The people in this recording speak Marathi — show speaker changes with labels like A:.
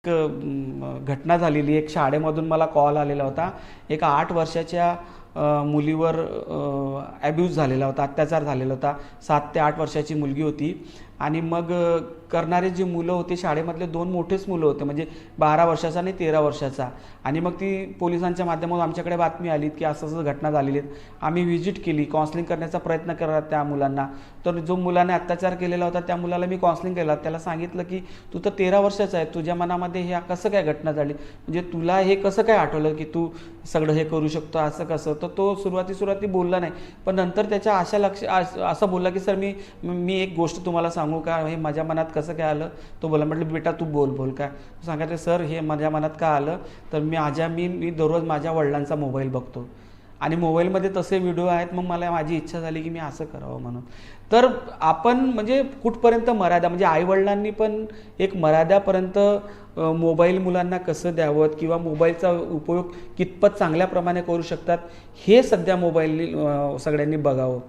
A: घटना झालेली एक शाळेमधून मला कॉल आलेला होता. एका 8 वर्षाच्या मुलीवर ॲब्यूज झालेला होता, अत्याचार झालेला होता. 7 ते 8 वर्षाची मुलगी होती आणि मग करणारे जी मुलं होती शाळेमधले 2 मोठेच मुलं होते, म्हणजे 12 वर्षाचा आणि 13 वर्षाचा. आणि मग ती पोलिसांच्या माध्यमातून आमच्याकडे बातमी आली की असं घटना झालेली आहेत. आम्ही व्हिजिट केली, काउन्सिलिंग करण्याचा प्रयत्न केला त्या मुलांना. तर जो मुलाने अत्याचार केलेला होता त्या मुलाला मी काउन्सिलिंग केला. त्याला सांगितलं की तू तर 13 वर्षाचा आहे, तुझ्या मनामध्ये हे कसं काय घटना झाली, म्हणजे तुला हे कसं काय आठवलं की तू सगळं हे करू शकतो, असं कसं. तर तो सुरुवाती बोलला नाही, पण नंतर त्याच्या असं बोलला की सर मी एक गोष्ट तुम्हाला सांगू का, हे माझ्या मनात कसं काय आलं. तो बोला, म्हटलं बेटा तू बोल काय. सांगितलं सर हे माझ्या मनात का आलं, तर मी दररोज माझ्या वडिलांचा मोबाईल बघतो आणि मोबाईलमध्ये तसे व्हिडिओ आहेत, मग मला माझी इच्छा झाली की मी असं करावं म्हणून. तर आपण म्हणजे कुठपर्यंत मर्यादा, म्हणजे आईवडिलांनी पण एक मर्यादापर्यंत मोबाईल मुलांना कसं द्यावं किंवा मोबाईलचा उपयोग कितपत चांगल्या प्रमाणे करू शकतात हे सध्या मोबाईलनी सगळ्यांनी बघावं.